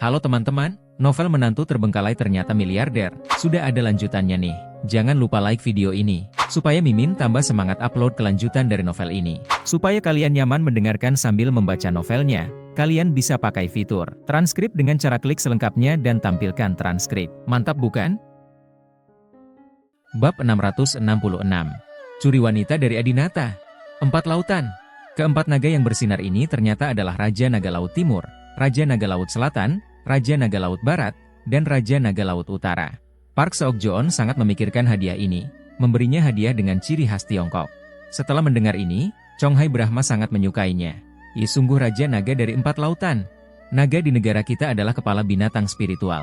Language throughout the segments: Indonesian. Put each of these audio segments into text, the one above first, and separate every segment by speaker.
Speaker 1: Halo teman-teman, novel Menantu Terbengkalai Ternyata Miliarder, sudah ada lanjutannya nih. Jangan lupa like video ini, supaya Mimin tambah semangat upload kelanjutan dari novel ini. Supaya kalian nyaman mendengarkan sambil membaca novelnya, kalian bisa pakai fitur transkrip dengan cara klik selengkapnya dan tampilkan transkrip. Mantap bukan? Bab 666. Curi Wanita dari Adinata. 4 lautan. Keempat naga yang bersinar ini ternyata adalah Raja Naga Laut Timur, Raja Naga Laut Selatan, Raja Naga Laut Barat, dan Raja Naga Laut Utara. Park Seok-joon sangat memikirkan hadiah ini, memberinya hadiah dengan ciri khas Tiongkok. Setelah mendengar ini, Chonghai Brahma sangat menyukainya. Ia sungguh Raja Naga dari 4 lautan. Naga di negara kita adalah kepala binatang spiritual.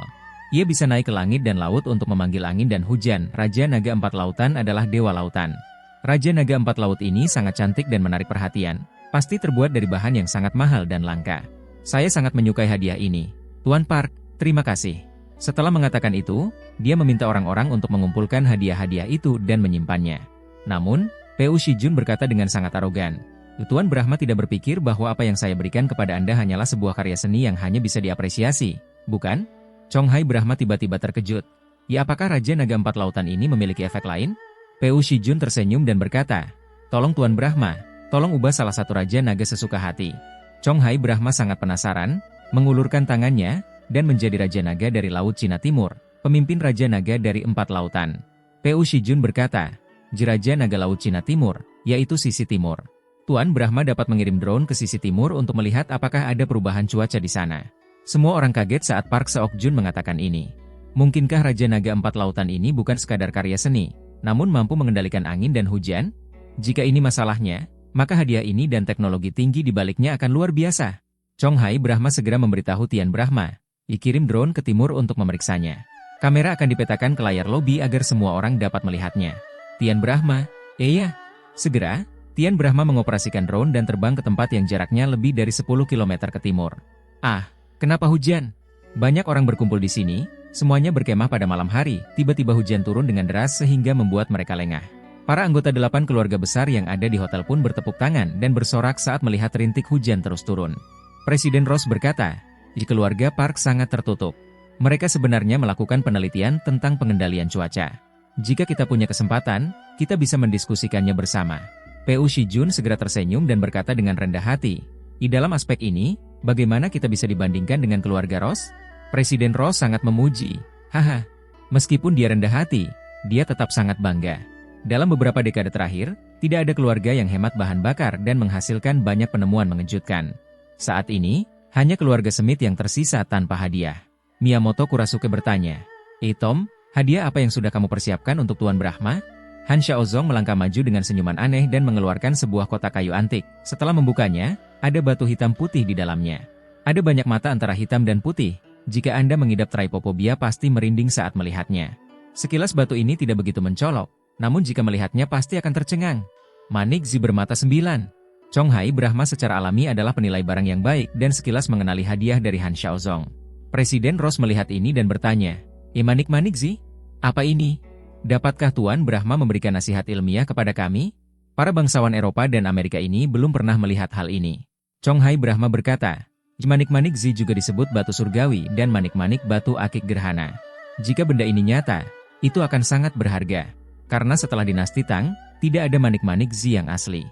Speaker 1: Ia bisa naik ke langit dan laut untuk memanggil angin dan hujan. Raja Naga 4 lautan adalah Dewa Lautan. Raja Naga 4 laut ini sangat cantik dan menarik perhatian. Pasti terbuat dari bahan yang sangat mahal dan langka. Saya sangat menyukai hadiah ini. Tuan Park, terima kasih. Setelah mengatakan itu, dia meminta orang-orang untuk mengumpulkan hadiah-hadiah itu dan menyimpannya. Namun, Peu Shijun berkata dengan sangat arogan, Tuan Brahma tidak berpikir bahwa apa yang saya berikan kepada Anda hanyalah sebuah karya seni yang hanya bisa diapresiasi, bukan? Chonghai Brahma tiba-tiba terkejut. Ya, apakah Raja Naga 4 lautan ini memiliki efek lain? Peu Shijun tersenyum dan berkata, tolong Tuan Brahma, tolong ubah salah satu Raja Naga sesuka hati. Chonghai Brahma sangat penasaran, mengulurkan tangannya, dan menjadi Raja Naga dari Laut Cina Timur, pemimpin Raja Naga dari 4 lautan. Peu Shijun berkata, Raja Naga Laut Cina Timur, yaitu sisi timur. Tuan Brahma dapat mengirim drone ke sisi timur untuk melihat apakah ada perubahan cuaca di sana. Semua orang kaget saat Park Seok-joon mengatakan ini. Mungkinkah Raja Naga 4 lautan ini bukan sekadar karya seni, namun mampu mengendalikan angin dan hujan? Jika ini masalahnya, maka hadiah ini dan teknologi tinggi di baliknya akan luar biasa. Chonghai Brahma segera memberitahu Tian Brahma, dikirim drone ke timur untuk memeriksanya. Kamera akan dipetakan ke layar lobi agar semua orang dapat melihatnya. Tian Brahma, iya. Segera, Tian Brahma mengoperasikan drone dan terbang ke tempat yang jaraknya lebih dari 10 km ke timur. Ah, kenapa hujan? Banyak orang berkumpul di sini. Semuanya berkemah pada malam hari, tiba-tiba hujan turun dengan deras sehingga membuat mereka lengah. Para anggota 8 keluarga besar yang ada di hotel pun bertepuk tangan dan bersorak saat melihat rintik hujan terus turun. Presiden Ross berkata, di keluarga Park sangat tertutup. Mereka sebenarnya melakukan penelitian tentang pengendalian cuaca. Jika kita punya kesempatan, kita bisa mendiskusikannya bersama. Peu Shijun segera tersenyum dan berkata dengan rendah hati, di dalam aspek ini, bagaimana kita bisa dibandingkan dengan keluarga Ross? Presiden Ross sangat memuji. Haha, meskipun dia rendah hati, dia tetap sangat bangga. Dalam beberapa dekade terakhir, tidak ada keluarga yang hemat bahan bakar dan menghasilkan banyak penemuan mengejutkan. Saat ini, hanya keluarga Smith yang tersisa tanpa hadiah. Miyamoto Kurasuke bertanya, Tom, hadiah apa yang sudah kamu persiapkan untuk Tuan Brahma? Han Xiaozong melangkah maju dengan senyuman aneh dan mengeluarkan sebuah kotak kayu antik. Setelah membukanya, ada batu hitam putih di dalamnya. Ada banyak mata antara hitam dan putih. Jika Anda mengidap trypophobia pasti merinding saat melihatnya. Sekilas batu ini tidak begitu mencolok, namun jika melihatnya pasti akan tercengang. Manik Zi bermata 9. Chonghai Brahma secara alami adalah penilai barang yang baik dan sekilas mengenali hadiah dari Han Xiaozong. Presiden Ross melihat ini dan bertanya, Manik Zi? Apa ini? Dapatkah Tuan Brahma memberikan nasihat ilmiah kepada kami? Para bangsawan Eropa dan Amerika ini belum pernah melihat hal ini. Chonghai Brahma berkata, Manik-manik Zi juga disebut batu surgawi dan manik-manik batu akik gerhana. Jika benda ini nyata, itu akan sangat berharga. Karena setelah dinasti Tang, tidak ada manik-manik Zi yang asli.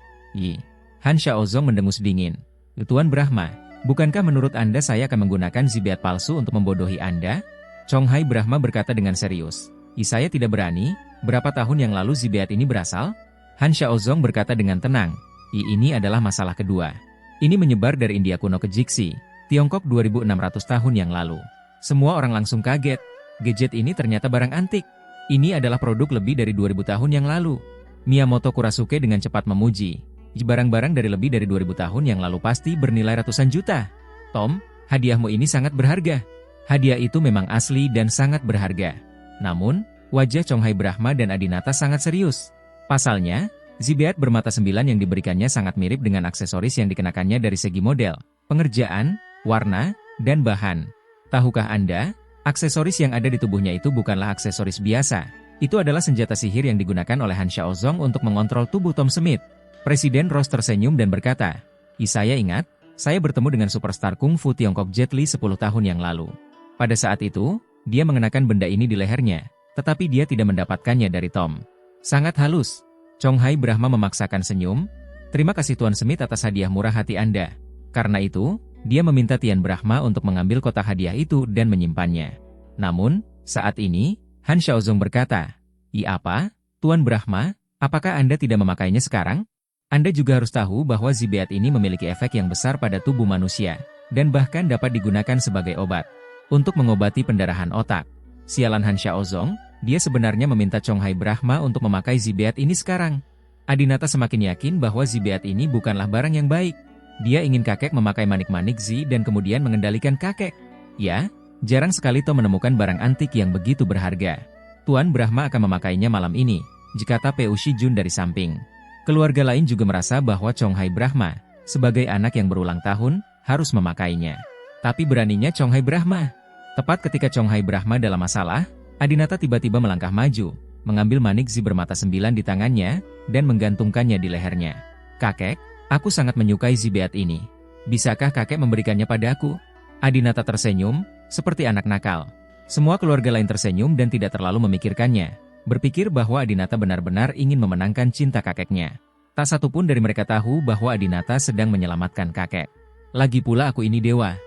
Speaker 1: Han Xiaozong mendengus dingin. Tuan Brahma, bukankah menurut Anda saya akan menggunakan zibeat palsu untuk membodohi Anda? Chonghai Brahma berkata dengan serius. Saya tidak berani. Berapa tahun yang lalu zibeat ini berasal? Han Xiaozong berkata dengan tenang. Ini adalah masalah kedua. Ini menyebar dari India kuno ke Jixi, Tiongkok 2600 tahun yang lalu. Semua orang langsung kaget. Gadget ini ternyata barang antik. Ini adalah produk lebih dari 2000 tahun yang lalu. Miyamoto Kurasuke dengan cepat memuji. Barang-barang dari lebih dari 2000 tahun yang lalu pasti bernilai ratusan juta. Tom, hadiahmu ini sangat berharga. Hadiah itu memang asli dan sangat berharga. Namun, wajah Chonghai Brahma dan Adinata sangat serius. Pasalnya, zibeat bermata 9 yang diberikannya sangat mirip dengan aksesoris yang dikenakannya dari segi model, pengerjaan, warna, dan bahan. Tahukah Anda, aksesoris yang ada di tubuhnya itu bukanlah aksesoris biasa. Itu adalah senjata sihir yang digunakan oleh Han Xiaozong untuk mengontrol tubuh Tom Smith. Presiden Ross tersenyum dan berkata, saya ingat, saya bertemu dengan superstar kungfu Tiongkok Jet Li 10 tahun yang lalu. Pada saat itu, dia mengenakan benda ini di lehernya, tetapi dia tidak mendapatkannya dari Tom. Sangat halus. Chong Hai Brahma memaksakan senyum. Terima kasih Tuan Smith atas hadiah murah hati Anda. Karena itu, dia meminta Tian Brahma untuk mengambil kotak hadiah itu dan menyimpannya. Namun, saat ini, Han Xiaozong berkata, "Iya apa, Tuan Brahma, apakah Anda tidak memakainya sekarang? Anda juga harus tahu bahwa Zibeat ini memiliki efek yang besar pada tubuh manusia, dan bahkan dapat digunakan sebagai obat untuk mengobati pendarahan otak." Sialan Han Xiaozong, dia sebenarnya meminta Chong Hai Brahma untuk memakai Zibeat ini sekarang. Adinata semakin yakin bahwa Zibeat ini bukanlah barang yang baik. Dia ingin kakek memakai manik-manik Zi dan kemudian mengendalikan kakek. Ya, jarang sekali Tom menemukan barang antik yang begitu berharga. Tuan Brahma akan memakainya malam ini, kata Peu Shijun dari samping. Keluarga lain juga merasa bahwa Chong Hai Brahma, sebagai anak yang berulang tahun, harus memakainya. Tapi beraninya Chong Hai Brahma. Tepat ketika Chong Hai Brahma dalam masalah, Adinata tiba-tiba melangkah maju, mengambil manik Zi bermata 9 di tangannya, dan menggantungkannya di lehernya. "Kakek, aku sangat menyukai Zibeat ini. Bisakah kakek memberikannya padaku?" Adinata tersenyum, seperti anak nakal. Semua keluarga lain tersenyum dan tidak terlalu memikirkannya, berpikir bahwa Adinata benar-benar ingin memenangkan cinta kakeknya. Tak satu pun dari mereka tahu bahwa Adinata sedang menyelamatkan kakek. "Lagi pula aku ini dewa.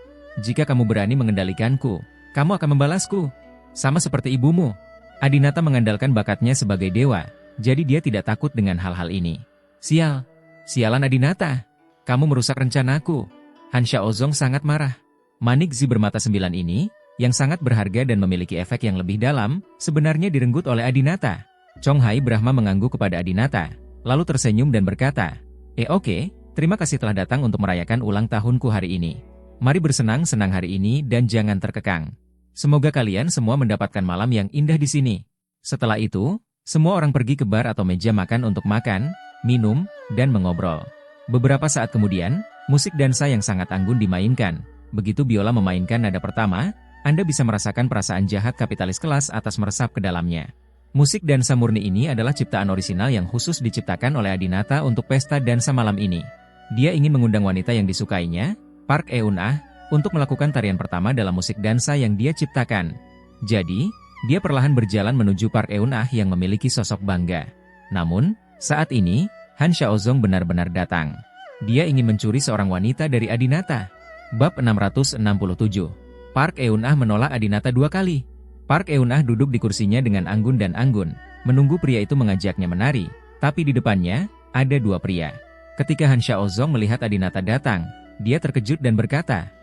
Speaker 1: Jika kamu berani mengendalikanku, kamu akan membalasku. Sama seperti ibumu." Adinata mengandalkan bakatnya sebagai dewa, jadi dia tidak takut dengan hal-hal ini. Sialan Adinata. Kamu merusak rencanaku." Han Xiaozong sangat marah. Manik Zi bermata 9 ini, yang sangat berharga dan memiliki efek yang lebih dalam, sebenarnya direnggut oleh Adinata. Chong Hai Brahma mengangguk kepada Adinata, lalu tersenyum dan berkata, Oke, terima kasih telah datang untuk merayakan ulang tahunku hari ini. Mari bersenang-senang hari ini dan jangan terkekang. Semoga kalian semua mendapatkan malam yang indah di sini." Setelah itu, semua orang pergi ke bar atau meja makan untuk makan, minum, dan mengobrol. Beberapa saat kemudian, musik dansa yang sangat anggun dimainkan. Begitu biola memainkan nada pertama, Anda bisa merasakan perasaan jahat kapitalis kelas atas meresap ke dalamnya. Musik dansa murni ini adalah ciptaan orisinal yang khusus diciptakan oleh Adinata untuk pesta dansa malam ini. Dia ingin mengundang wanita yang disukainya, Park Eun-ah, untuk melakukan tarian pertama dalam musik dansa yang dia ciptakan. Jadi, dia perlahan berjalan menuju Park Eun-ah yang memiliki sosok bangga. Namun, saat ini, Han Xiaozong benar-benar datang. Dia ingin mencuri seorang wanita dari Adinata. Bab 667. Park Eun-ah menolak Adinata 2 kali. Park Eun-ah duduk di kursinya dengan anggun dan anggun, menunggu pria itu mengajaknya menari, tapi di depannya, ada 2 pria. Ketika Han Xiaozong melihat Adinata datang, dia terkejut dan berkata,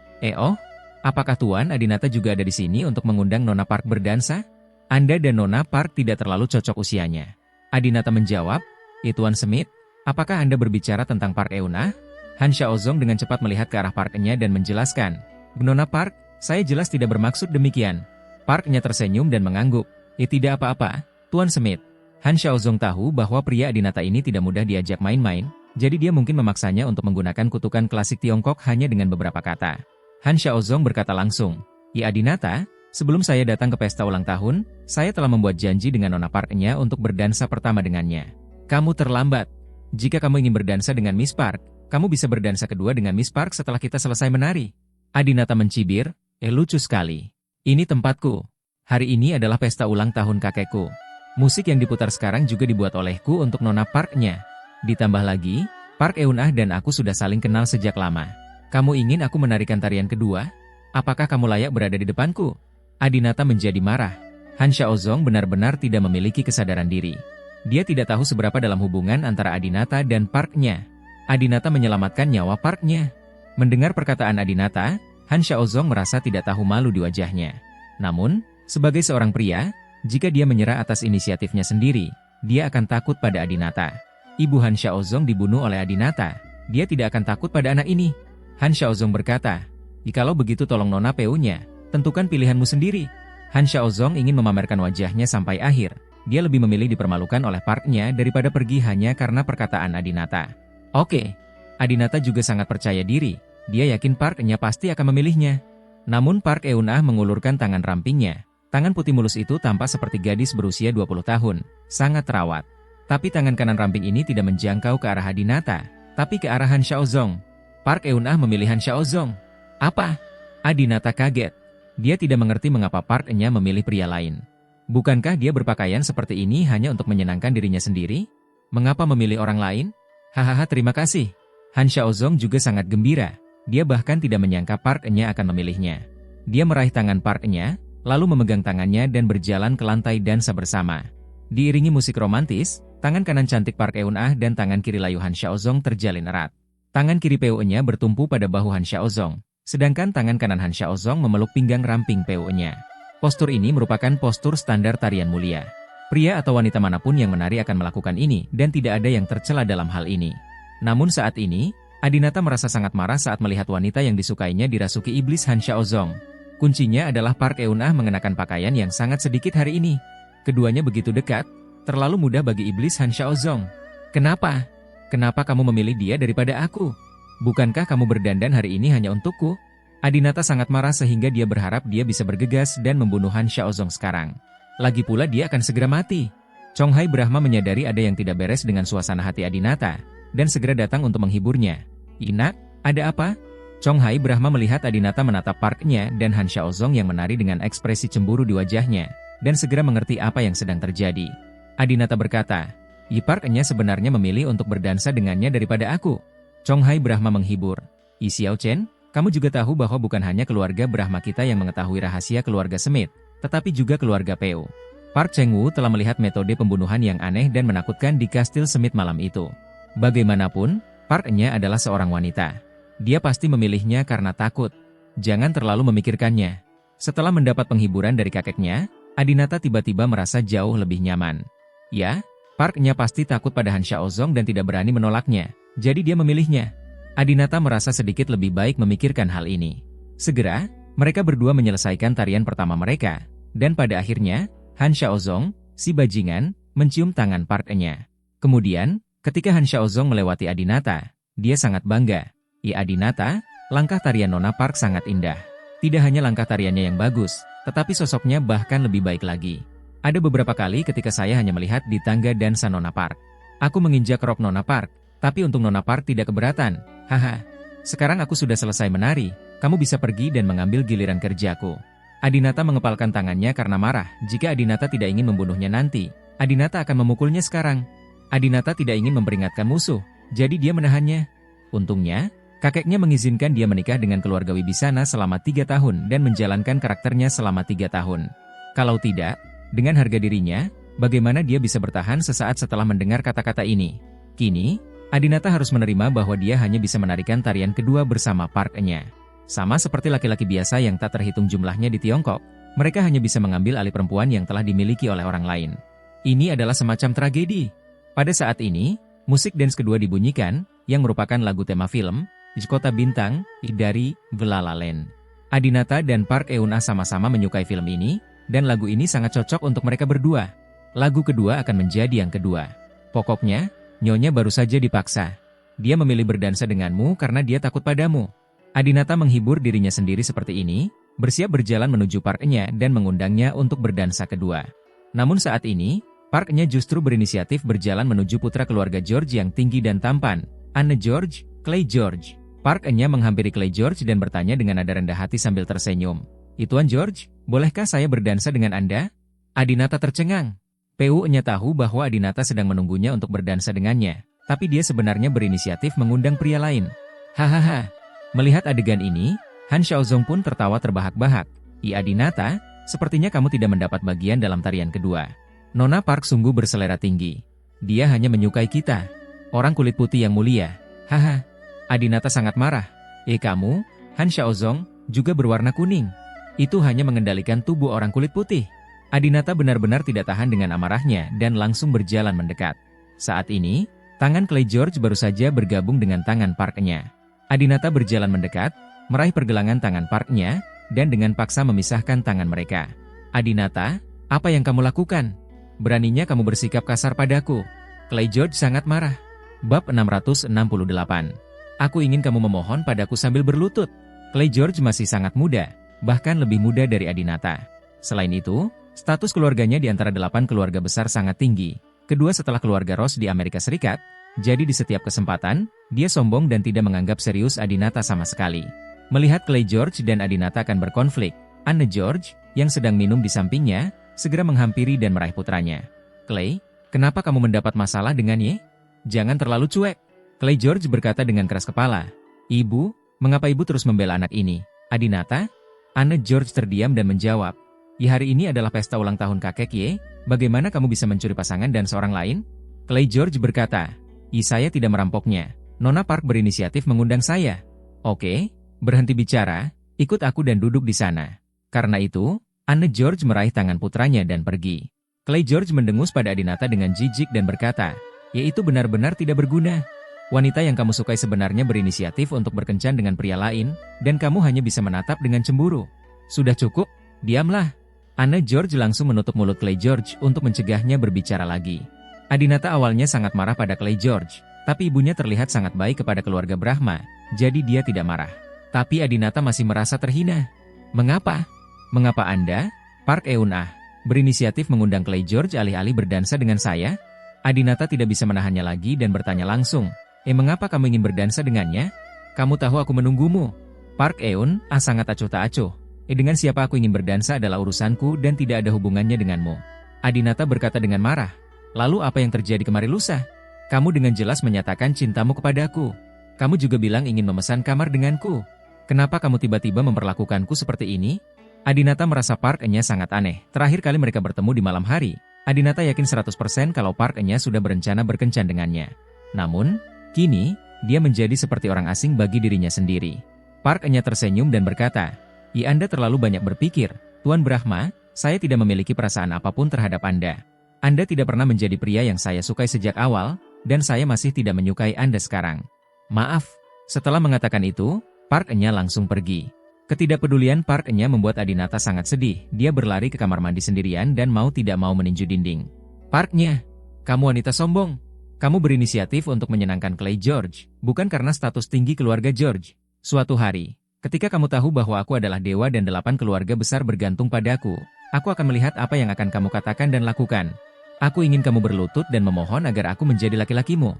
Speaker 1: apakah Tuan Adinata juga ada di sini untuk mengundang Nona Park berdansa? Anda dan Nona Park tidak terlalu cocok usianya. Adinata menjawab, Tuan Smith, apakah Anda berbicara tentang Park Eun-ah? Han Xiaozong dengan cepat melihat ke arah Park-nya dan menjelaskan, Nona Park, saya jelas tidak bermaksud demikian. Park-nya tersenyum dan mengangguk, tidak apa-apa, Tuan Smith. Han Xiaozong tahu bahwa pria Adinata ini tidak mudah diajak main-main, jadi dia mungkin memaksanya untuk menggunakan kutukan klasik Tiongkok hanya dengan beberapa kata. Han Xiaozong berkata langsung, Adinata, sebelum saya datang ke pesta ulang tahun, saya telah membuat janji dengan Nona Park-nya untuk berdansa pertama dengannya. Kamu terlambat. Jika kamu ingin berdansa dengan Miss Park, kamu bisa berdansa kedua dengan Miss Park setelah kita selesai menari. Adinata mencibir, lucu sekali. Ini tempatku. Hari ini adalah pesta ulang tahun kakekku. Musik yang diputar sekarang juga dibuat olehku untuk Nona Park-nya. Ditambah lagi, Park Eun-ah dan aku sudah saling kenal sejak lama. Kamu ingin aku menarikan tarian kedua? Apakah kamu layak berada di depanku? Adinata menjadi marah. Han Xiaozong benar-benar tidak memiliki kesadaran diri. Dia tidak tahu seberapa dalam hubungan antara Adinata dan Park-nya. Adinata menyelamatkan nyawa Park-nya. Mendengar perkataan Adinata, Han Xiaozong merasa tidak tahu malu di wajahnya. Namun, sebagai seorang pria, jika dia menyerah atas inisiatifnya sendiri, dia akan takut pada Adinata. Ibu Han Xiaozong dibunuh oleh Adinata. Dia tidak akan takut pada anak ini. Han Xiaozong berkata, jikalau begitu tolong Nona Peu-nya, tentukan pilihanmu sendiri. Han Xiaozong ingin memamerkan wajahnya sampai akhir. Dia lebih memilih dipermalukan oleh Park-nya daripada pergi hanya karena perkataan Adinata. Oke, Adinata juga sangat percaya diri. Dia yakin Park-nya pasti akan memilihnya. Namun Park Eun-ah mengulurkan tangan rampingnya. Tangan putih mulus itu tampak seperti gadis berusia 20 tahun, sangat terawat. Tapi tangan kanan ramping ini tidak menjangkau ke arah Adinata, tapi ke arah Han Xiaozong. Park Eun-ah memilih Han Xiaozong. Apa? Adinata kaget. Dia tidak mengerti mengapa Park Eun-ah memilih pria lain. Bukankah dia berpakaian seperti ini hanya untuk menyenangkan dirinya sendiri? Mengapa memilih orang lain? Hahaha, terima kasih. Han Xiaozong juga sangat gembira. Dia bahkan tidak menyangka Park Eun-ah akan memilihnya. Dia meraih tangan Park Eun-ah, lalu memegang tangannya dan berjalan ke lantai dansa bersama. Diiringi musik romantis, tangan kanan cantik Park Eun-ah dan tangan kiri layu Han Xiaozong terjalin erat. Tangan kiri PO-nya bertumpu pada bahu Han Xiaozong, sedangkan tangan kanan Han Xiaozong memeluk pinggang ramping PO-nya. Postur ini merupakan postur standar tarian mulia. Pria atau wanita manapun yang menari akan melakukan ini dan tidak ada yang tercela dalam hal ini. Namun saat ini, Adinata merasa sangat marah saat melihat wanita yang disukainya dirasuki iblis Han Xiaozong. Kuncinya adalah Park Eun-ah mengenakan pakaian yang sangat sedikit hari ini. Keduanya begitu dekat, terlalu mudah bagi iblis Han Xiaozong. Kenapa? Kenapa kamu memilih dia daripada aku? Bukankah kamu berdandan hari ini hanya untukku? Adinata sangat marah sehingga dia berharap dia bisa bergegas dan membunuh Han Xiaozong sekarang. Lagi pula dia akan segera mati. Chonghai Brahma menyadari ada yang tidak beres dengan suasana hati Adinata, dan segera datang untuk menghiburnya. Ina, ada apa? Chonghai Brahma melihat Adinata menatap Park-nya dan Han Xiaozong yang menari dengan ekspresi cemburu di wajahnya, dan segera mengerti apa yang sedang terjadi. Adinata berkata, Park-nya sebenarnya memilih untuk berdansa dengannya daripada aku. Chonghai Brahma menghibur. Xiao Chen, kamu juga tahu bahwa bukan hanya keluarga Brahma kita yang mengetahui rahasia keluarga Smith, tetapi juga keluarga Peu. Park Cheng-woo telah melihat metode pembunuhan yang aneh dan menakutkan di kastil Smith malam itu. Bagaimanapun, Park-nya adalah seorang wanita. Dia pasti memilihnya karena takut. Jangan terlalu memikirkannya. Setelah mendapat penghiburan dari kakeknya, Adinata tiba-tiba merasa jauh lebih nyaman. Ya, Park-nya pasti takut pada Han Xiaozong dan tidak berani menolaknya. Jadi dia memilihnya. Adinata merasa sedikit lebih baik memikirkan hal ini. Segera, mereka berdua menyelesaikan tarian pertama mereka. Dan pada akhirnya, Han Xiaozong, si bajingan, mencium tangan Park-nya. Kemudian, ketika Han Xiaozong melewati Adinata, dia sangat bangga. Adinata, langkah tarian Nona Park sangat indah. Tidak hanya langkah tariannya yang bagus, tetapi sosoknya bahkan lebih baik lagi. Ada beberapa kali ketika saya hanya melihat di tangga dansa Nona Park. Aku menginjak rok Nona Park, tapi untuk Nona Park tidak keberatan. Haha. Sekarang aku sudah selesai menari, kamu bisa pergi dan mengambil giliran kerjaku. Adinata mengepalkan tangannya karena marah. Jika Adinata tidak ingin membunuhnya nanti, Adinata akan memukulnya sekarang. Adinata tidak ingin memperingatkan musuh, jadi dia menahannya. Untungnya, kakeknya mengizinkan dia menikah dengan keluarga Wibisana selama 3 tahun dan menjalankan karakternya selama 3 tahun. Kalau tidak, dengan harga dirinya, bagaimana dia bisa bertahan sesaat setelah mendengar kata-kata ini? Kini, Adinata harus menerima bahwa dia hanya bisa menarikan tarian kedua bersama Park-nya. Sama seperti laki-laki biasa yang tak terhitung jumlahnya di Tiongkok, mereka hanya bisa mengambil alih perempuan yang telah dimiliki oleh orang lain. Ini adalah semacam tragedi. Pada saat ini, musik dance kedua dibunyikan, yang merupakan lagu tema film, Kota Bintang, dari The La La Land. Adinata dan Park Eun-ah sama-sama menyukai film ini, dan lagu ini sangat cocok untuk mereka berdua. Lagu kedua akan menjadi yang kedua. Pokoknya, Nyonya baru saja dipaksa. Dia memilih berdansa denganmu karena dia takut padamu. Adinata menghibur dirinya sendiri seperti ini, bersiap berjalan menuju Park-nya dan mengundangnya untuk berdansa kedua. Namun saat ini, Park-nya justru berinisiatif berjalan menuju putra keluarga George yang tinggi dan tampan, Anne George, Clay George. Park-nya menghampiri Clay George dan bertanya dengan nada rendah hati sambil tersenyum. Tuan George, bolehkah saya berdansa dengan Anda? Adinata tercengang. PU-nya tahu bahwa Adinata sedang menunggunya untuk berdansa dengannya, tapi dia sebenarnya berinisiatif mengundang pria lain. Hahaha. Melihat adegan ini, Han Xiaozong pun tertawa terbahak-bahak. Adinata, sepertinya kamu tidak mendapat bagian dalam tarian kedua. Nona Park sungguh berselera tinggi. Dia hanya menyukai kita. Orang kulit putih yang mulia. Haha. Adinata sangat marah. Kamu, Han Xiaozong, juga berwarna kuning. Itu hanya mengendalikan tubuh orang kulit putih. Adinata benar-benar tidak tahan dengan amarahnya dan langsung berjalan mendekat. Saat ini, tangan Clay George baru saja bergabung dengan tangan Park-nya. Adinata berjalan mendekat, meraih pergelangan tangan Park-nya, dan dengan paksa memisahkan tangan mereka. Adinata, apa yang kamu lakukan? Beraninya kamu bersikap kasar padaku. Clay George sangat marah. Bab 668. Aku ingin kamu memohon padaku sambil berlutut. Clay George masih sangat muda, bahkan lebih muda dari Adinata. Selain itu, status keluarganya di antara 8 keluarga besar sangat tinggi, kedua setelah keluarga Ross di Amerika Serikat, Jadi di setiap kesempatan, dia sombong dan tidak menganggap serius Adinata sama sekali. Melihat Clay George dan Adinata akan berkonflik, Anne George, yang sedang minum di sampingnya, segera menghampiri dan meraih putranya. "Clay, kenapa kamu mendapat masalah dengan Ye? Jangan terlalu cuek." Clay George berkata dengan keras kepala. "Ibu, mengapa ibu terus membela anak ini? Adinata?" Anne George terdiam dan menjawab, "Ya, hari ini adalah pesta ulang tahun kakek Ye, bagaimana kamu bisa mencuri pasangan dan seorang lain?" Clay George berkata, Saya tidak merampoknya. Nona Park berinisiatif mengundang saya." "Oke, berhenti bicara, ikut aku dan duduk di sana." Karena itu, Anne George meraih tangan putranya dan pergi. Clay George mendengus pada Adinata dengan jijik dan berkata, "Ya, itu benar-benar tidak berguna. Wanita yang kamu sukai sebenarnya berinisiatif untuk berkencan dengan pria lain, dan kamu hanya bisa menatap dengan cemburu. Sudah cukup, diamlah." Anne George langsung menutup mulut Clay George untuk mencegahnya berbicara lagi. Adinata awalnya sangat marah pada Clay George, tapi ibunya terlihat sangat baik kepada keluarga Brahma, jadi dia tidak marah. Tapi Adinata masih merasa terhina. "Mengapa? Mengapa Anda, Park Eun-ah, berinisiatif mengundang Clay George alih-alih berdansa dengan saya?" Adinata tidak bisa menahannya lagi dan bertanya langsung, "Mengapa kamu ingin berdansa dengannya? Kamu tahu aku menunggumu." Park Eun-ah sangat acuh tak acuh. Dengan siapa aku ingin berdansa adalah urusanku dan tidak ada hubungannya denganmu." Adinata berkata dengan marah. "Lalu apa yang terjadi kemarin lusa? Kamu dengan jelas menyatakan cintamu kepadaku. Kamu juga bilang ingin memesan kamar denganku. Kenapa kamu tiba-tiba memperlakukanku seperti ini?" Adinata merasa Park Eun-nya sangat aneh. Terakhir kali mereka bertemu di malam hari, Adinata yakin 100% kalau Park Eun-nya sudah berencana berkencan dengannya. Namun, kini, dia menjadi seperti orang asing bagi dirinya sendiri. Park Eun-nya tersenyum dan berkata, Anda terlalu banyak berpikir, Tuan Brahma, saya tidak memiliki perasaan apapun terhadap Anda. Anda tidak pernah menjadi pria yang saya sukai sejak awal, dan saya masih tidak menyukai Anda sekarang." "Maaf." Setelah mengatakan itu, Park Eun-nya langsung pergi. Ketidakpedulian Park Eun-nya membuat Adinata sangat sedih. Dia berlari ke kamar mandi sendirian dan mau tidak mau meninju dinding. "Park-nya, kamu wanita sombong. Kamu berinisiatif untuk menyenangkan Clay George, bukan karena status tinggi keluarga George. Suatu hari, ketika kamu tahu bahwa aku adalah dewa dan 8 keluarga besar bergantung padaku, aku akan melihat apa yang akan kamu katakan dan lakukan. Aku ingin kamu berlutut dan memohon agar aku menjadi laki-lakimu."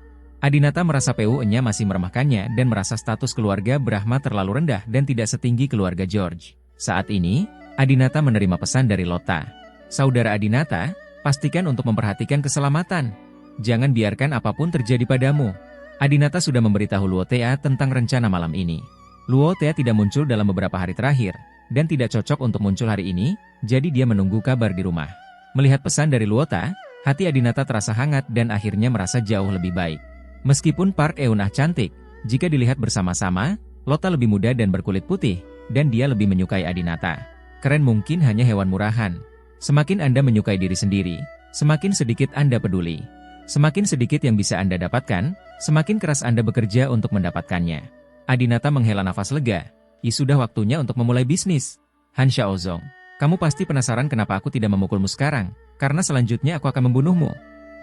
Speaker 1: Adinata merasa PU-nya masih meremehkannya dan merasa status keluarga Brahma terlalu rendah dan tidak setinggi keluarga George. Saat ini, Adinata menerima pesan dari Lota. "Saudara Adinata, pastikan untuk memperhatikan keselamatan. Jangan biarkan apapun terjadi padamu." Adinata sudah memberitahu Luo Tea tentang rencana malam ini. Luo Tea tidak muncul dalam beberapa hari terakhir, dan tidak cocok untuk muncul hari ini, jadi dia menunggu kabar di rumah. Melihat pesan dari Luo Tea, hati Adinata terasa hangat dan akhirnya merasa jauh lebih baik. Meskipun Park Eun-ah cantik, jika dilihat bersama-sama, Lota lebih muda dan berkulit putih, dan dia lebih menyukai Adinata. Keren mungkin hanya hewan murahan. Semakin Anda menyukai diri sendiri, semakin sedikit Anda peduli. Semakin sedikit yang bisa Anda dapatkan, semakin keras Anda bekerja untuk mendapatkannya. Adinata menghela nafas lega. Sudah waktunya untuk memulai bisnis. Han Xiaozong, kamu pasti penasaran kenapa aku tidak memukulmu sekarang, karena selanjutnya aku akan membunuhmu.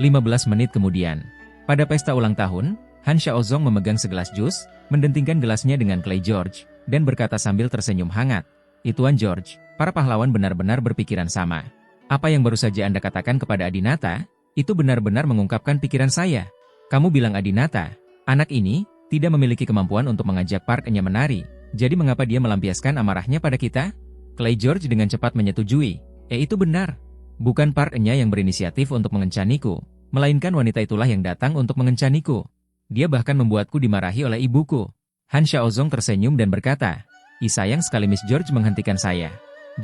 Speaker 1: 15 menit kemudian. Pada pesta ulang tahun, Han Xiaozong memegang segelas jus, mendentingkan gelasnya dengan Clay George, dan berkata sambil tersenyum hangat, Tuan George, para pahlawan benar-benar berpikiran sama. Apa yang baru saja Anda katakan kepada Adinata, itu benar-benar mengungkapkan pikiran saya. Kamu bilang Adinata, anak ini, tidak memiliki kemampuan untuk mengajak Park Eun-nya menari, jadi mengapa dia melampiaskan amarahnya pada kita? Clay George dengan cepat menyetujui, itu benar. Bukan Park Eun-nya yang berinisiatif untuk mengencaniku, melainkan wanita itulah yang datang untuk mengencaniku. Dia bahkan membuatku dimarahi oleh ibuku. Han Xiaozong tersenyum dan berkata, sayang sekali Miss George menghentikan saya.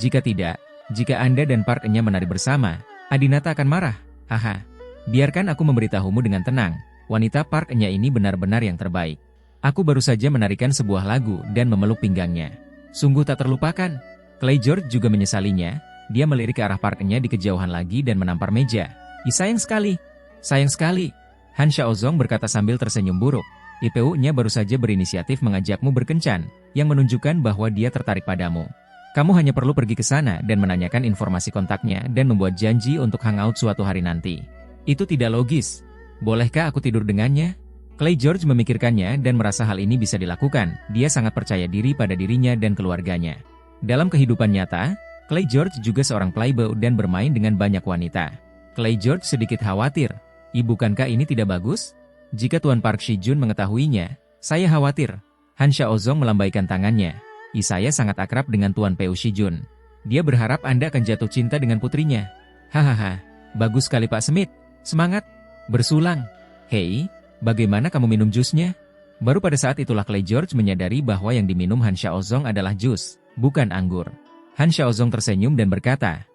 Speaker 1: Jika tidak, jika Anda dan Park Eun-nya menari bersama, Adinata akan marah. Haha, biarkan aku memberitahumu dengan tenang, wanita Park Eun-nya ini benar-benar yang terbaik. Aku baru saja menarikan sebuah lagu dan memeluk pinggangnya. Sungguh tak terlupakan. Clay George juga menyesalinya, dia melirik ke arah Park Eun-nya di kejauhan lagi dan menampar meja. Sayang sekali. Sayang sekali. Han Xiaozong berkata sambil tersenyum buruk. IPU-nya baru saja berinisiatif mengajakmu berkencan, yang menunjukkan bahwa dia tertarik padamu. Kamu hanya perlu pergi ke sana dan menanyakan informasi kontaknya dan membuat janji untuk hangout suatu hari nanti. Itu tidak logis. Bolehkah aku tidur dengannya? Clay George memikirkannya dan merasa hal ini bisa dilakukan. Dia sangat percaya diri pada dirinya dan keluarganya. Dalam kehidupan nyata, Clay George juga seorang playboy dan bermain dengan banyak wanita. Clay George sedikit khawatir. Bukankah ini tidak bagus? Jika Tuan Park Shijun mengetahuinya, saya khawatir. Han Xiaozong melambaikan tangannya. Saya sangat akrab dengan Tuan Peu Shijun. Dia berharap Anda akan jatuh cinta dengan putrinya. Hahaha, bagus sekali Pak Smith. Semangat, bersulang. Hei, bagaimana kamu minum jusnya? Baru pada saat itulah Clay George menyadari bahwa yang diminum Han Xiaozong adalah jus, bukan anggur. Han Xiaozong tersenyum dan berkata,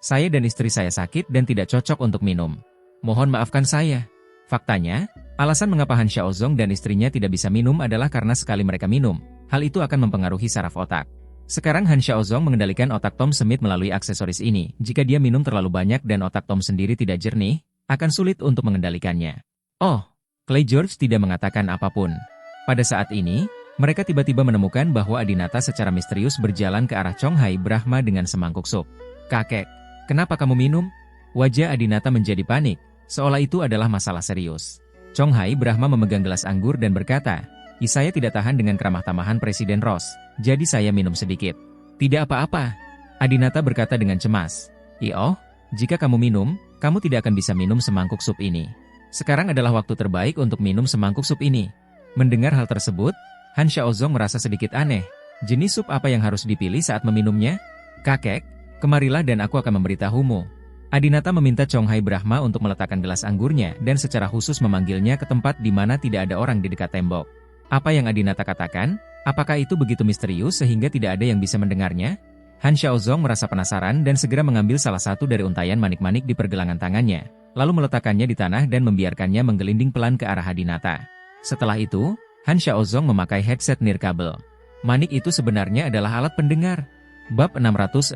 Speaker 1: saya dan istri saya sakit dan tidak cocok untuk minum. Mohon maafkan saya. Faktanya, alasan mengapa Han Xiaozong dan istrinya tidak bisa minum adalah karena sekali mereka minum, hal itu akan mempengaruhi saraf otak. Sekarang Han Xiaozong mengendalikan otak Tom Smith melalui aksesoris ini. Jika dia minum terlalu banyak dan otak Tom sendiri tidak jernih, akan sulit untuk mengendalikannya. Clay George tidak mengatakan apapun. Pada saat ini, mereka tiba-tiba menemukan bahwa Adinata secara misterius berjalan ke arah Chong Hai Brahma dengan semangkuk sup. Kakek, kenapa kamu minum? Wajah Adinata menjadi panik, seolah itu adalah masalah serius. Chong Hai Brahma memegang gelas anggur dan berkata, saya tidak tahan dengan keramah-tamahan Presiden Ross, jadi saya minum sedikit. Tidak apa-apa, Adinata berkata dengan cemas. Jika kamu minum, kamu tidak akan bisa minum semangkuk sup ini. Sekarang adalah waktu terbaik untuk minum semangkuk sup ini. Mendengar hal tersebut, Han Xiaozong merasa sedikit aneh. Jenis sup apa yang harus dipilih saat meminumnya? Kakek, kemarilah dan aku akan memberitahumu. Adinata meminta Chong Hai Brahma untuk meletakkan gelas anggurnya dan secara khusus memanggilnya ke tempat di mana tidak ada orang di dekat tembok. Apa yang Adinata katakan? Apakah itu begitu misterius sehingga tidak ada yang bisa mendengarnya? Han Xiaozong merasa penasaran dan segera mengambil salah satu dari untayan manik-manik di pergelangan tangannya, lalu meletakkannya di tanah dan membiarkannya menggelinding pelan ke arah Adinata. Setelah itu, Han Xiaozong memakai headset nirkabel. Manik itu sebenarnya adalah alat pendengar. Bab 669.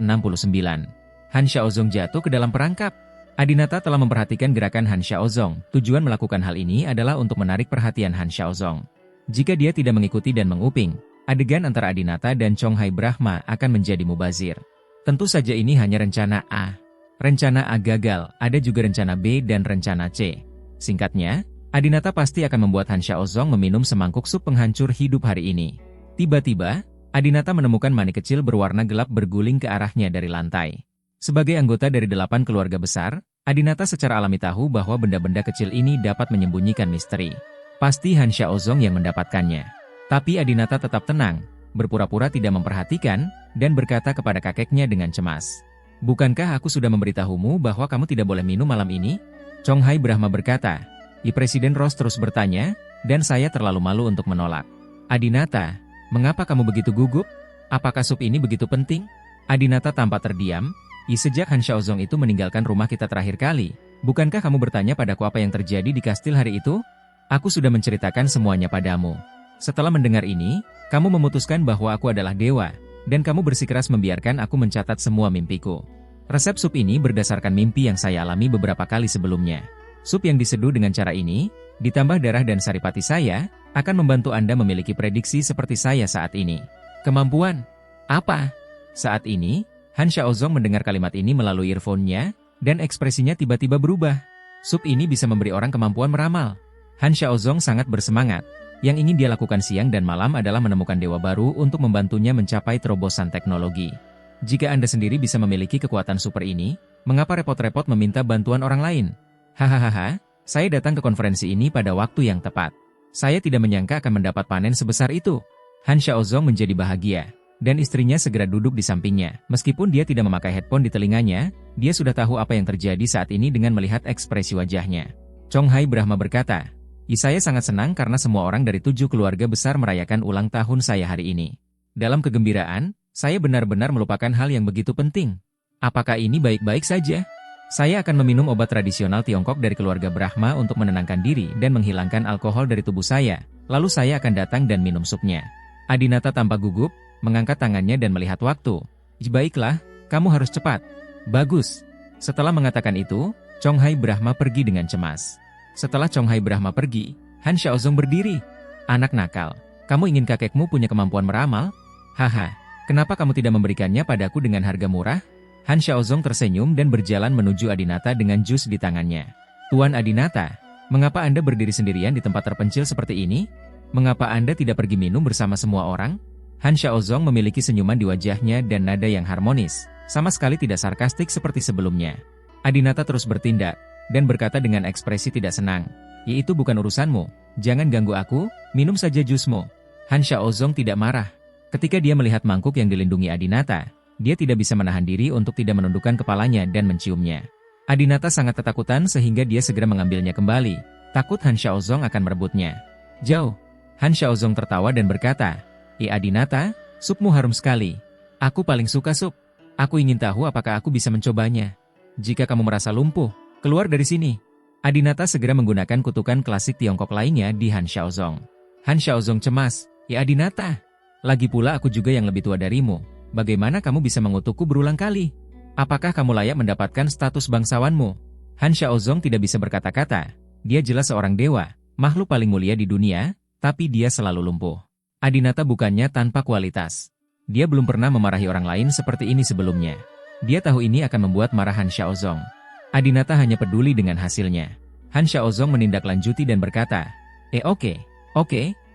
Speaker 1: Han Xiaozong jatuh ke dalam perangkap. Adinata telah memperhatikan gerakan Han Xiaozong. Tujuan melakukan hal ini adalah untuk menarik perhatian Han Xiaozong. Jika dia tidak mengikuti dan menguping, adegan antara Adinata dan Chong Hai Brahma akan menjadi mubazir. Tentu saja ini hanya rencana A. Rencana A gagal, ada juga rencana B dan rencana C. Singkatnya, Adinata pasti akan membuat Han Xiaozong meminum semangkuk sup penghancur hidup hari ini. Tiba-tiba, Adinata menemukan manik kecil berwarna gelap berguling ke arahnya dari lantai. Sebagai anggota dari 8 keluarga besar, Adinata secara alami tahu bahwa benda-benda kecil ini dapat menyembunyikan misteri. Pasti Han Xiaozong yang mendapatkannya. Tapi Adinata tetap tenang, berpura-pura tidak memperhatikan, dan berkata kepada kakeknya dengan cemas. Bukankah aku sudah memberitahumu bahwa kamu tidak boleh minum malam ini? Chong Hai Brahma berkata. Presiden Ross terus bertanya, dan saya terlalu malu untuk menolak. Adinata, mengapa kamu begitu gugup? Apakah sup ini begitu penting? Adinata tampak terdiam. Sejak Han Xiaozong itu meninggalkan rumah kita terakhir kali, bukankah kamu bertanya padaku apa yang terjadi di kastil hari itu? Aku sudah menceritakan semuanya padamu. Setelah mendengar ini, kamu memutuskan bahwa aku adalah dewa, dan kamu bersikeras membiarkan aku mencatat semua mimpiku. Resep sup ini berdasarkan mimpi yang saya alami beberapa kali sebelumnya. Sup yang diseduh dengan cara ini, ditambah darah dan saripati saya, akan membantu Anda memiliki prediksi seperti saya saat ini. Kemampuan? Apa? Saat ini, Han Xiaozong mendengar kalimat ini melalui earphone-nya, dan ekspresinya tiba-tiba berubah. Sup ini bisa memberi orang kemampuan meramal. Han Xiaozong sangat bersemangat. Yang ingin dia lakukan siang dan malam adalah menemukan dewa baru untuk membantunya mencapai terobosan teknologi. Jika Anda sendiri bisa memiliki kekuatan super ini, mengapa repot-repot meminta bantuan orang lain? Hahaha, saya datang ke konferensi ini pada waktu yang tepat. Saya tidak menyangka akan mendapat panen sebesar itu. Han Xiaozong menjadi bahagia, dan istrinya segera duduk di sampingnya. Meskipun dia tidak memakai headphone di telinganya, dia sudah tahu apa yang terjadi saat ini dengan melihat ekspresi wajahnya. Chong Hai Brahma berkata, saya sangat senang karena semua orang dari 7 keluarga besar merayakan ulang tahun saya hari ini. Dalam kegembiraan, saya benar-benar melupakan hal yang begitu penting. Apakah ini baik-baik saja? Saya akan meminum obat tradisional Tiongkok dari keluarga Brahma untuk menenangkan diri dan menghilangkan alkohol dari tubuh saya. Lalu saya akan datang dan minum supnya. Adinata tampak gugup, mengangkat tangannya dan melihat waktu. Baiklah, kamu harus cepat. Bagus. Setelah mengatakan itu, Chong Hai Brahma pergi dengan cemas. Setelah Chong Hai Brahma pergi, Han Xiaozong berdiri. Anak nakal, kamu ingin kakekmu punya kemampuan meramal? Haha, kenapa kamu tidak memberikannya padaku dengan harga murah? Han Xiaozong tersenyum dan berjalan menuju Adinata dengan jus di tangannya. Tuan Adinata, mengapa Anda berdiri sendirian di tempat terpencil seperti ini? Mengapa Anda tidak pergi minum bersama semua orang? Han Xiaozong memiliki senyuman di wajahnya dan nada yang harmonis, sama sekali tidak sarkastik seperti sebelumnya. Adinata terus bertindak, dan berkata dengan ekspresi tidak senang, Itu bukan urusanmu. Jangan ganggu aku, minum saja jusmu. Han Xiaozong tidak marah. Ketika dia melihat mangkuk yang dilindungi Adinata, dia tidak bisa menahan diri untuk tidak menundukkan kepalanya dan menciumnya. Adinata sangat ketakutan sehingga dia segera mengambilnya kembali. Takut Han Xiaozong akan merebutnya. Jauh. Han Xiaozong tertawa dan berkata, Adinata, supmu harum sekali. Aku paling suka sup. Aku ingin tahu apakah aku bisa mencobanya. Jika kamu merasa lumpuh, keluar dari sini. Adinata segera menggunakan kutukan klasik Tiongkok lainnya di Han Xiaozong. Han Xiaozong cemas, Adinata. Lagi pula aku juga yang lebih tua darimu. Bagaimana kamu bisa mengutukku berulang kali? Apakah kamu layak mendapatkan status bangsawanmu? Han Xiaozong tidak bisa berkata-kata. Dia jelas seorang dewa, makhluk paling mulia di dunia, tapi dia selalu lumpuh. Adinata bukannya tanpa kualitas. Dia belum pernah memarahi orang lain seperti ini sebelumnya. Dia tahu ini akan membuat marah Han Xiaozong. Adinata hanya peduli dengan hasilnya. Han Xiaozong menindaklanjuti dan berkata, oke,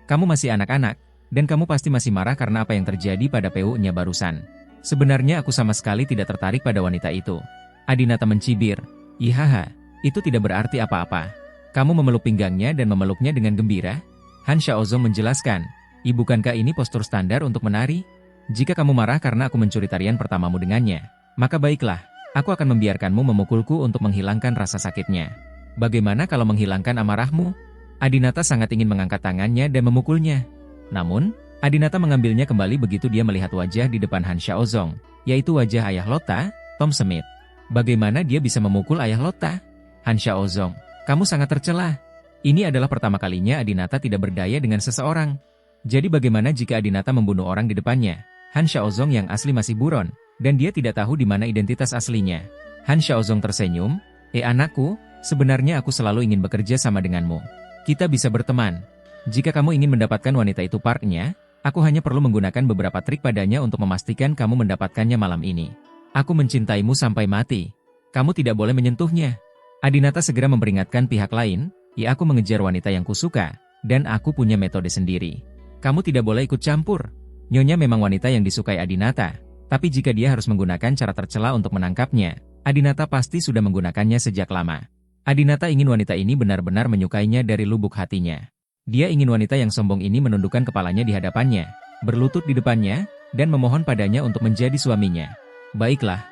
Speaker 1: kamu masih anak-anak, dan kamu pasti masih marah karena apa yang terjadi pada PU-nya barusan. Sebenarnya aku sama sekali tidak tertarik pada wanita itu. Adinata mencibir. Ihaha, itu tidak berarti apa-apa. Kamu memeluk pinggangnya dan memeluknya dengan gembira? Han Xiaozong menjelaskan. Bukankah ini postur standar untuk menari? Jika kamu marah karena aku mencuri tarian pertamamu dengannya, maka baiklah, aku akan membiarkanmu memukulku untuk menghilangkan rasa sakitnya. Bagaimana kalau menghilangkan amarahmu? Adinata sangat ingin mengangkat tangannya dan memukulnya. Namun, Adinata mengambilnya kembali begitu dia melihat wajah di depan Han Xiaozong, yaitu wajah ayah Lota, Tom Smith. Bagaimana dia bisa memukul ayah Lota? Han Xiaozong, kamu sangat tercela. Ini adalah pertama kalinya Adinata tidak berdaya dengan seseorang. Jadi bagaimana jika Adinata membunuh orang di depannya? Han Xiaozong yang asli masih buron, dan dia tidak tahu di mana identitas aslinya. Han Xiaozong tersenyum, anakku, sebenarnya aku selalu ingin bekerja sama denganmu. Kita bisa berteman. Jika kamu ingin mendapatkan wanita itu parknya, aku hanya perlu menggunakan beberapa trik padanya untuk memastikan kamu mendapatkannya malam ini. Aku mencintaimu sampai mati. Kamu tidak boleh menyentuhnya. Adinata segera memperingatkan pihak lain, aku mengejar wanita yang kusuka, dan aku punya metode sendiri. Kamu tidak boleh ikut campur. Nyonya memang wanita yang disukai Adinata, tapi jika dia harus menggunakan cara tercela untuk menangkapnya, Adinata pasti sudah menggunakannya sejak lama. Adinata ingin wanita ini benar-benar menyukainya dari lubuk hatinya. Dia ingin wanita yang sombong ini menundukkan kepalanya di hadapannya, berlutut di depannya, dan memohon padanya untuk menjadi suaminya. Baiklah,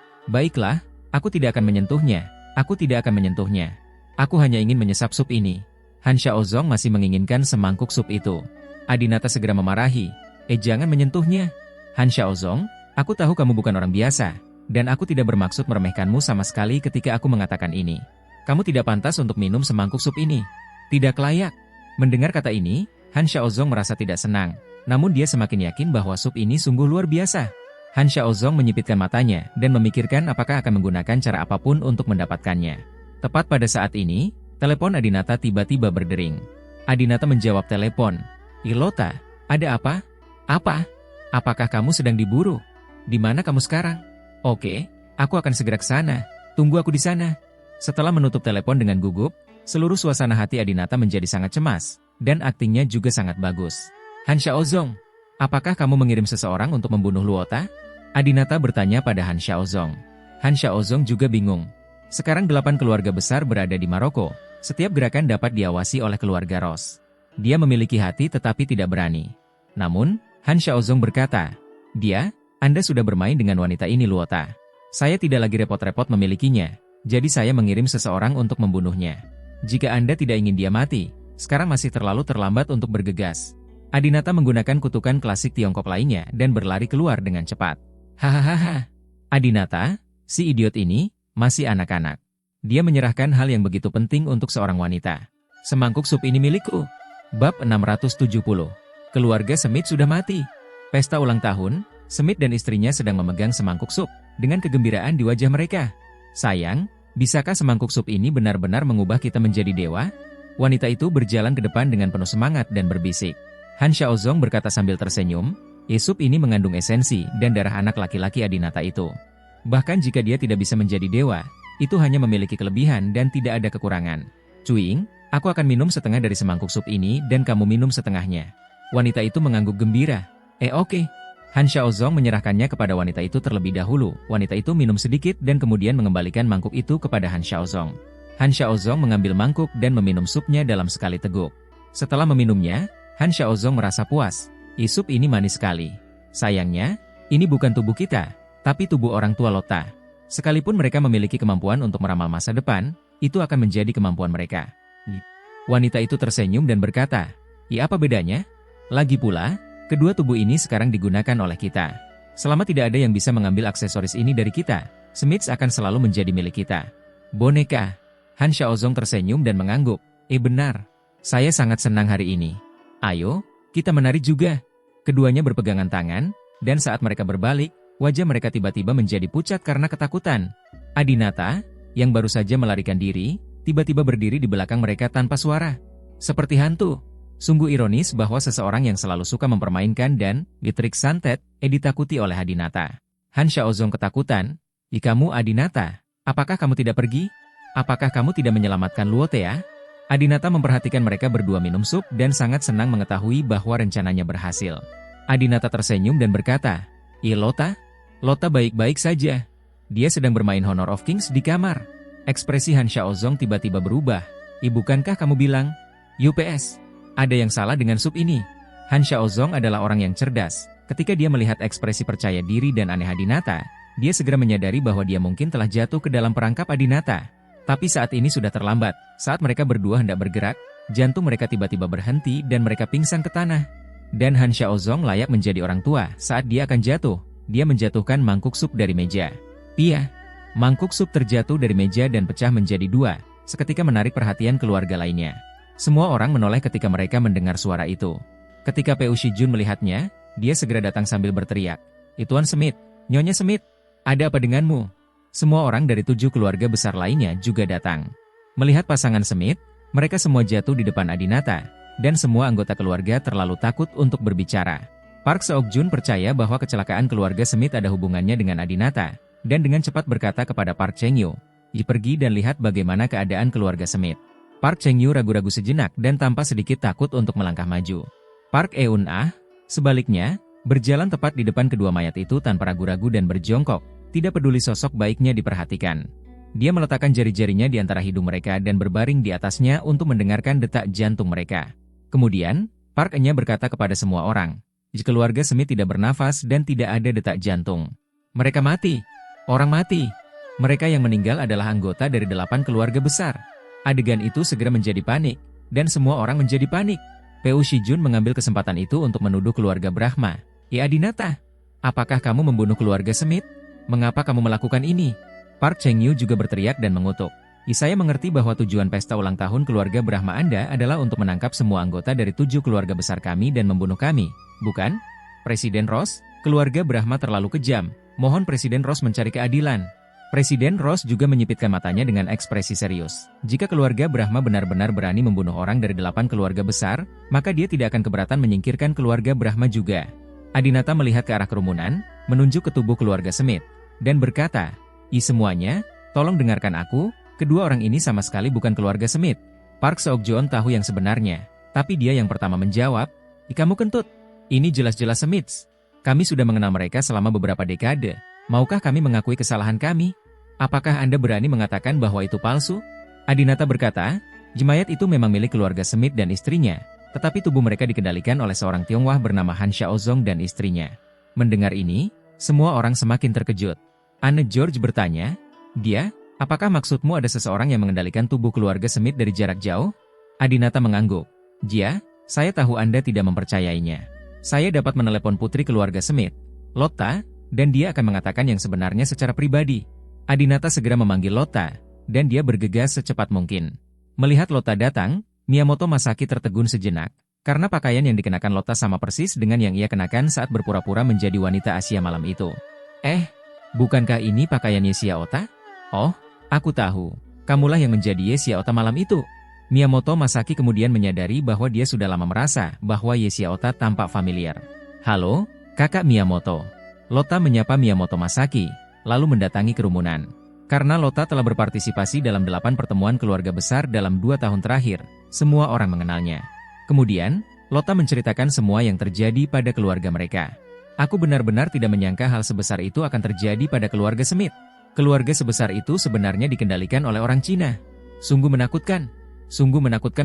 Speaker 1: aku tidak akan menyentuhnya. Aku hanya ingin menyesap sup ini. Han Xiaozong masih menginginkan semangkuk sup itu. Adinata segera memarahi. Jangan menyentuhnya. Han Xiaozong, aku tahu kamu bukan orang biasa, dan aku tidak bermaksud meremehkanmu sama sekali ketika aku mengatakan ini. Kamu tidak pantas untuk minum semangkuk sup ini. Tidak layak. Mendengar kata ini, Han Xiaozong merasa tidak senang, namun dia semakin yakin bahwa sup ini sungguh luar biasa. Han Xiaozong menyipitkan matanya dan memikirkan apakah akan menggunakan cara apapun untuk mendapatkannya. Tepat pada saat ini, telepon Adinata tiba-tiba berdering. Adinata menjawab telepon. Lota, ada apa? Apa? Apakah kamu sedang diburu? Di mana kamu sekarang? Oke, aku akan segera ke sana. Tunggu aku di sana. Setelah menutup telepon dengan gugup, seluruh suasana hati Adinata menjadi sangat cemas, dan aktingnya juga sangat bagus. Han Xiaozong, apakah kamu mengirim seseorang untuk membunuh Luota? Adinata bertanya pada Han Xiaozong. Han Xiaozong juga bingung. Sekarang 8 keluarga besar berada di Maroko. Setiap gerakan dapat diawasi oleh keluarga Ross. Dia memiliki hati tetapi tidak berani. Namun, Han Xiaozong berkata, Anda sudah bermain dengan wanita ini Luota. Saya tidak lagi repot-repot memilikinya, jadi saya mengirim seseorang untuk membunuhnya. Jika Anda tidak ingin dia mati, sekarang masih terlalu terlambat untuk bergegas. Adinata menggunakan kutukan klasik Tiongkok lainnya dan berlari keluar dengan cepat. Hahaha. Adinata, si idiot ini, masih anak-anak. Dia menyerahkan hal yang begitu penting untuk seorang wanita. Semangkuk sup ini milikku. Bab 670. Keluarga Smith sudah mati. Pesta ulang tahun, Smith dan istrinya sedang memegang semangkuk sup, dengan kegembiraan di wajah mereka. Sayang, bisakah semangkuk sup ini benar-benar mengubah kita menjadi dewa? Wanita itu berjalan ke depan dengan penuh semangat dan berbisik. Han Xiaozong berkata sambil tersenyum, sup ini mengandung esensi dan darah anak laki-laki Adinata itu. Bahkan jika dia tidak bisa menjadi dewa, itu hanya memiliki kelebihan dan tidak ada kekurangan. Cuing, aku akan minum setengah dari semangkuk sup ini dan kamu minum setengahnya. Wanita itu mengangguk gembira. Oke. Han Xiaozong menyerahkannya kepada wanita itu terlebih dahulu. Wanita itu minum sedikit dan kemudian mengembalikan mangkuk itu kepada Han Xiaozong. Han Xiaozong mengambil mangkuk dan meminum supnya dalam sekali teguk. Setelah meminumnya, Han Xiaozong merasa puas. Sup ini manis sekali. Sayangnya, ini bukan tubuh kita, tapi tubuh orang tua Lota. Sekalipun mereka memiliki kemampuan untuk meramal masa depan, itu akan menjadi kemampuan mereka. Wanita itu tersenyum dan berkata, apa bedanya? Lagi pula, kedua tubuh ini sekarang digunakan oleh kita. Selama tidak ada yang bisa mengambil aksesoris ini dari kita, Smiths akan selalu menjadi milik kita. Boneka. Han Xiaozong tersenyum dan mengangguk. Benar. Saya sangat senang hari ini. Ayo, kita menari juga. Keduanya berpegangan tangan, dan saat mereka berbalik, wajah mereka tiba-tiba menjadi pucat karena ketakutan. Adinata, yang baru saja melarikan diri, tiba-tiba berdiri di belakang mereka tanpa suara. Seperti hantu. Sungguh ironis bahwa seseorang yang selalu suka mempermainkan dan ditrik santet, ditakuti oleh Adinata. Han Xiaozong ketakutan. Kamu Adinata, apakah kamu tidak pergi? Apakah kamu tidak menyelamatkan Luotea? Adinata memperhatikan mereka berdua minum sup dan sangat senang mengetahui bahwa rencananya berhasil. Adinata tersenyum dan berkata, Lota? Lota baik-baik saja. Dia sedang bermain Honor of Kings di kamar. Ekspresi Han Xiaozong tiba-tiba berubah. Bukankah kamu bilang? UPS. Ada yang salah dengan sup ini. Han Xiaozong adalah orang yang cerdas. Ketika dia melihat ekspresi percaya diri dan aneh Adinata, dia segera menyadari bahwa dia mungkin telah jatuh ke dalam perangkap Adinata. Tapi saat ini sudah terlambat. Saat mereka berdua hendak bergerak, jantung mereka tiba-tiba berhenti dan mereka pingsan ke tanah. Dan Han Xiaozong layak menjadi orang tua. Saat dia akan jatuh, dia menjatuhkan mangkuk sup dari meja. Pia. Mangkuk sup terjatuh dari meja dan pecah menjadi dua, seketika menarik perhatian keluarga lainnya. Semua orang menoleh ketika mereka mendengar suara itu. Ketika Peu Shijun melihatnya, dia segera datang sambil berteriak, Tuan Smith, Nyonya Smith, ada apa denganmu? Semua orang dari 7 keluarga besar lainnya juga datang. Melihat pasangan Smith, mereka semua jatuh di depan Adinata, dan semua anggota keluarga terlalu takut untuk berbicara. Park Seok-jun percaya bahwa kecelakaan keluarga Smith ada hubungannya dengan Adinata, dan dengan cepat berkata kepada Park Cheng-yu, pergi dan lihat bagaimana keadaan keluarga Smith. Park Cheng-yu ragu-ragu sejenak dan tampak sedikit takut untuk melangkah maju. Park Eun-ah, sebaliknya, berjalan tepat di depan kedua mayat itu tanpa ragu-ragu dan berjongkok, tidak peduli sosok baiknya diperhatikan. Dia meletakkan jari-jarinya di antara hidung mereka dan berbaring di atasnya untuk mendengarkan detak jantung mereka. Kemudian, Park Enya berkata kepada semua orang, keluarga Smith tidak bernafas dan tidak ada detak jantung. Mereka mati. Orang mati. Mereka yang meninggal adalah anggota dari 8 keluarga besar. Adegan itu segera menjadi panik, dan semua orang menjadi panik. Peu Shijun mengambil kesempatan itu untuk menuduh keluarga Brahma. Adinata, apakah kamu membunuh keluarga Smith? Mengapa kamu melakukan ini? Park Cheng-yu juga berteriak dan mengutuk. Saya mengerti bahwa tujuan pesta ulang tahun keluarga Brahma Anda adalah untuk menangkap semua anggota dari 7 keluarga besar kami dan membunuh kami, bukan? Presiden Ross, keluarga Brahma terlalu kejam. Mohon Presiden Ross mencari keadilan. Presiden Ross juga menyipitkan matanya dengan ekspresi serius. Jika keluarga Brahma benar-benar berani membunuh orang dari 8 keluarga besar, maka dia tidak akan keberatan menyingkirkan keluarga Brahma juga. Adinata melihat ke arah kerumunan, menunjuk ke tubuh keluarga Smith, dan berkata, semuanya, tolong dengarkan aku, kedua orang ini sama sekali bukan keluarga Smith. Park Seok-jun tahu yang sebenarnya, tapi dia yang pertama menjawab, kamu kentut, ini jelas-jelas Smiths. Kami sudah mengenal mereka selama beberapa dekade. Maukah kami mengakui kesalahan kami? Apakah Anda berani mengatakan bahwa itu palsu? Adinata berkata, mayat itu memang milik keluarga Smith dan istrinya, tetapi tubuh mereka dikendalikan oleh seorang Tionghoa bernama Han Xiaozong dan istrinya. Mendengar ini, semua orang semakin terkejut. Anne George bertanya, apakah maksudmu ada seseorang yang mengendalikan tubuh keluarga Smith dari jarak jauh? Adinata mengangguk. Saya tahu Anda tidak mempercayainya. Saya dapat menelepon putri keluarga Smith, Lota, dan dia akan mengatakan yang sebenarnya secara pribadi. Adinata segera memanggil Lota, dan dia bergegas secepat mungkin. Melihat Lota datang, Miyamoto Masaki tertegun sejenak, karena pakaian yang dikenakan Lota sama persis dengan yang ia kenakan saat berpura-pura menjadi wanita Asia malam itu. Bukankah ini pakaian Yeshiaota? Oh, aku tahu. Kamulah yang menjadi Yeshiaota malam itu. Miyamoto Masaki kemudian menyadari bahwa dia sudah lama merasa bahwa Yeshiaota tampak familiar. Halo, kakak Miyamoto. Lota menyapa Miyamoto Masaki, lalu mendatangi kerumunan. Karena Lota telah berpartisipasi dalam 8 pertemuan keluarga besar dalam 2 tahun terakhir, semua orang mengenalnya. Kemudian, Lota menceritakan semua yang terjadi pada keluarga mereka. Aku benar-benar tidak menyangka hal sebesar itu akan terjadi pada keluarga Smith. Keluarga sebesar itu sebenarnya dikendalikan oleh orang Cina. Sungguh menakutkan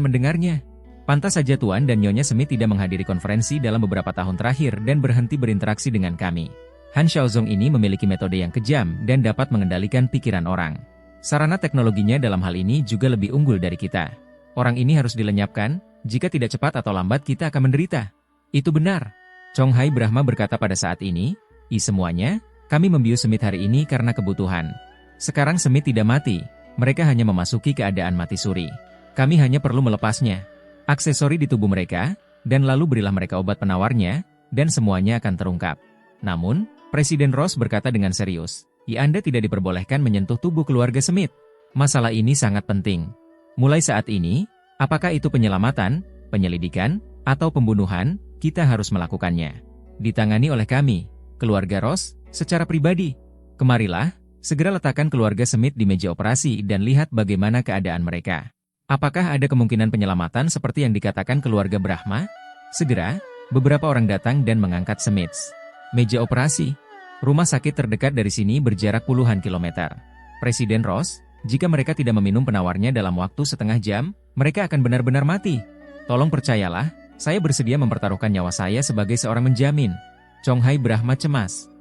Speaker 1: mendengarnya. Pantas saja Tuan dan Nyonya Smith tidak menghadiri konferensi dalam beberapa tahun terakhir dan berhenti berinteraksi dengan kami. Han Xiaozong ini memiliki metode yang kejam dan dapat mengendalikan pikiran orang. Sarana teknologinya dalam hal ini juga lebih unggul dari kita. Orang ini harus dilenyapkan, jika tidak cepat atau lambat kita akan menderita. Itu benar. Chong Hai Brahma berkata pada saat ini, semuanya, kami membius Smith hari ini karena kebutuhan. Sekarang Smith tidak mati, mereka hanya memasuki keadaan mati suri. Kami hanya perlu melepasnya. Aksesori di tubuh mereka, dan lalu berilah mereka obat penawarnya, dan semuanya akan terungkap. Namun, Presiden Ross berkata dengan serius, Anda tidak diperbolehkan menyentuh tubuh keluarga Smith. Masalah ini sangat penting. Mulai saat ini, apakah itu penyelamatan, penyelidikan, atau pembunuhan, kita harus melakukannya. Ditangani oleh kami, keluarga Ross, secara pribadi. Kemarilah, segera letakkan keluarga Smith di meja operasi dan lihat bagaimana keadaan mereka. Apakah ada kemungkinan penyelamatan seperti yang dikatakan keluarga Brahma? Segera, beberapa orang datang dan mengangkat Smith. Meja operasi. Rumah sakit terdekat dari sini berjarak puluhan kilometer. Presiden Ross, jika mereka tidak meminum penawarnya dalam waktu setengah jam, mereka akan benar-benar mati. Tolong percayalah, saya bersedia mempertaruhkan nyawa saya sebagai seorang menjamin. Chong Hai Brahma cemas.